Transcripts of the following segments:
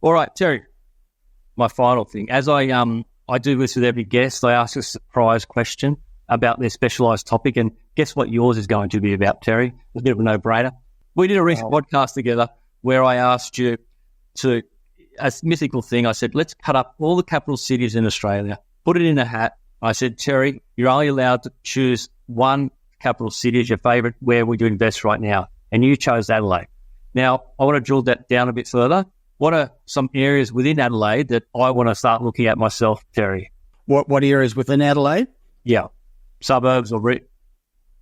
All right, Terry, my final thing. As I do this with every guest, I ask a surprise question about their specialised topic, and guess what yours is going to be about, Terry? It's a bit of a no-brainer. We did a recent podcast together where I asked you to, a mythical thing, I said, let's cut up all the capital cities in Australia, put it in a hat. I said, Terry, you're only allowed to choose one capital city as your favourite. Where would you invest right now? And you chose Adelaide. Now, I want to drill that down a bit further. What are some areas within Adelaide that I want to start looking at myself, Terry? What areas within Adelaide? Yeah, suburbs or...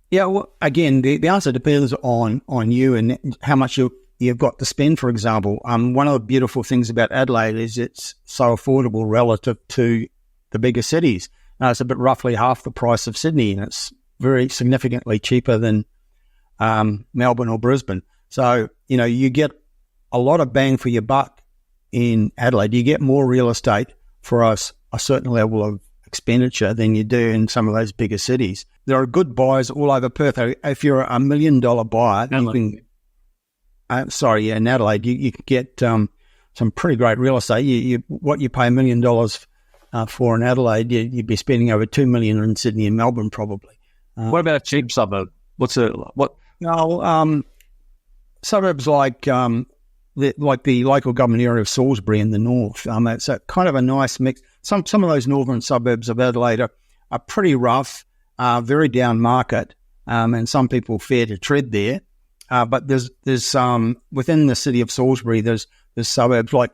Yeah, well, again, the answer depends on you and how much you've got to spend, for example. One of the beautiful things about Adelaide is it's so affordable relative to the bigger cities. It's about roughly half the price of Sydney, and it's very significantly cheaper than Melbourne or Brisbane. So, you get a lot of bang for your buck in Adelaide. You get more real estate for a certain level of expenditure than you do in some of those bigger cities. There are good buys all over Perth. If you're a $1 million buyer, in Adelaide, you can get some pretty great real estate. What you pay $1 million for in Adelaide, you'd be spending over $2 million in Sydney and Melbourne probably. What about a cheap suburb? Suburbs like the local government area of Salisbury in the north. It's a kind of a nice mix. Some of those northern suburbs of Adelaide are pretty rough, very down market, and some people fear to tread there. But there's within the city of Salisbury, there's suburbs like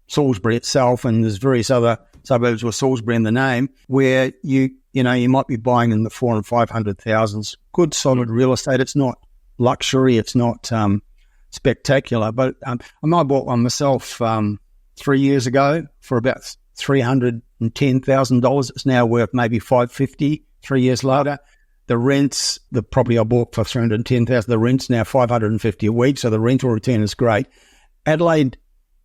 Salisbury itself, and there's various other suburbs with Salisbury in the name, where you might be buying in the 400,000 and 500,000. Good solid real estate. It's not luxury. It's not spectacular. But I might have bought one myself 3 years ago for about $310,000. It's now worth maybe $550,000 3 years later. The rents, the property I bought for $310,000, the rent's now $550 a week, so the rental return is great. Adelaide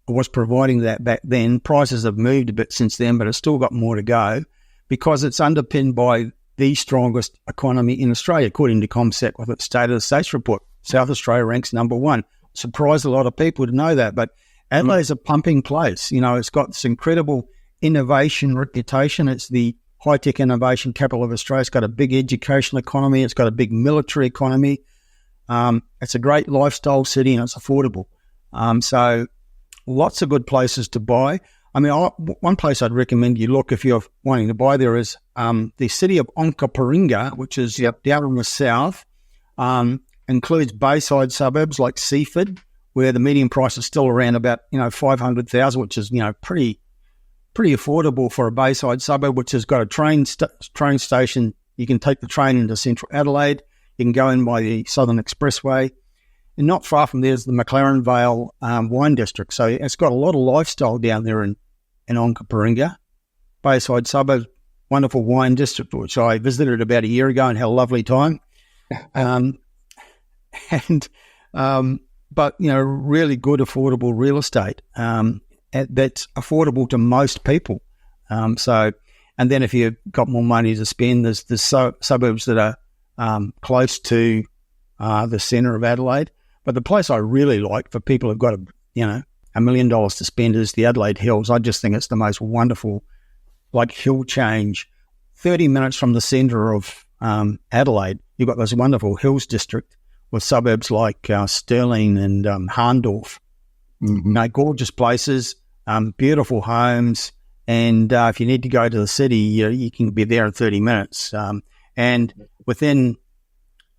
was providing that back then. Prices have moved a bit since then, but it's still got more to go because it's underpinned by the strongest economy in Australia, according to CommSec with its State of the States report. South Australia ranks number one. Surprised a lot of people to know that, but Adelaide's a pumping place. It's got this incredible innovation reputation. It's the high-tech innovation capital of Australia. It's got a big educational economy. It's got a big military economy. It's a great lifestyle city, and it's affordable. So lots of good places to buy. One place I'd recommend you look if you're wanting to buy there is the city of Onkaparinga, which is down in the south. Includes bayside suburbs like Seaford, where the median price is still around about $500,000, which is pretty affordable for a bayside suburb, which has got a train station. You can take the train into central Adelaide. You can go in by the Southern Expressway. And not far from there is the McLaren Vale wine district. So it's got a lot of lifestyle down there in Onkaparinga. Bayside suburb, wonderful wine district, which I visited about a year ago and had a lovely time. But really good, affordable real estate that's affordable to most people. And then if you've got more money to spend, there's suburbs that are close to the centre of Adelaide. But the place I really like for people who've got $1 million to spend is the Adelaide Hills. I just think it's the most wonderful, hill change. 30 minutes from the centre of Adelaide, you've got this wonderful hills district with suburbs like Stirling and Harndorf. Mm-hmm. Gorgeous places, beautiful homes, and if you need to go to the city, you can be there in 30 minutes. And within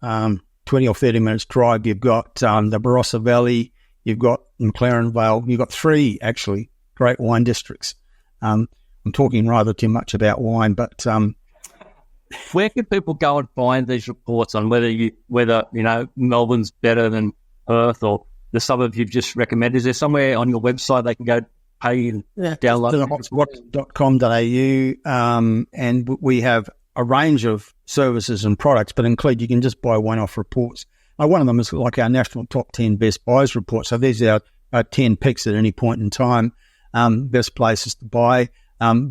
20 or 30 minutes drive, you've got the Barossa Valley, you've got McLaren Vale, you've got three, actually, great wine districts. I'm talking rather too much about wine, but... Where can people go and find these reports on whether Melbourne's better than Perth or the suburb you've just recommended? Is there somewhere on your website they can go pay and download? hotspot.com.au, and we have a range of services and products, but you can just buy one-off reports. One of them is like our national top 10 best buys report. So these are our 10 picks at any point in time, best places to buy.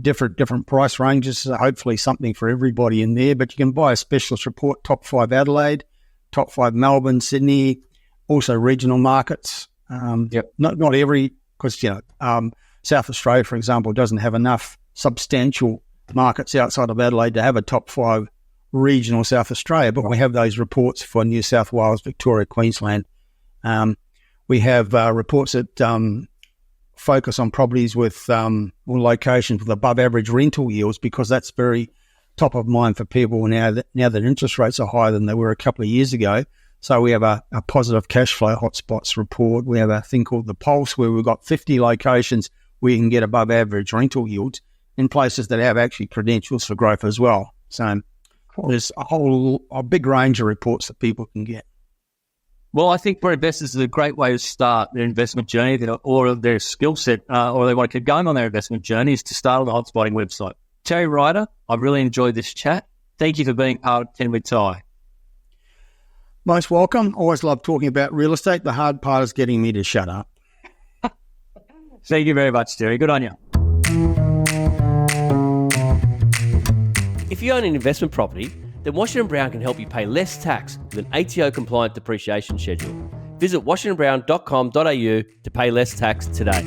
Different price ranges, so hopefully something for everybody in there. But you can buy a specialist report, top 5 Adelaide, top 5 Melbourne, Sydney, also regional markets. Not every because, South Australia, for example, doesn't have enough substantial markets outside of Adelaide to have a top 5 regional South Australia, but we have those reports for New South Wales, Victoria, Queensland. We have reports that focus on properties with locations with above average rental yields, because that's very top of mind for people now that interest rates are higher than they were a couple of years ago. So we have a positive cash flow hotspots report. We have a thing called the Pulse, where we've got 50 locations where you can get above average rental yields in places that have actually credentials for growth as well. So there's a big range of reports that people can get. Well, I think for investors, it's a great way to start their investment journey or their skill set, or they want to keep going on their investment journey, is to start on the Hotspotting website. Terry Ryder, I've really enjoyed this chat. Thank you for being part of 10 with Ty. Most welcome. Always love talking about real estate. The hard part is getting me to shut up. Thank you very much, Terry. Good on you. If you own an investment property, then Washington Brown can help you pay less tax with an ATO-compliant depreciation schedule. Visit washingtonbrown.com.au to pay less tax today.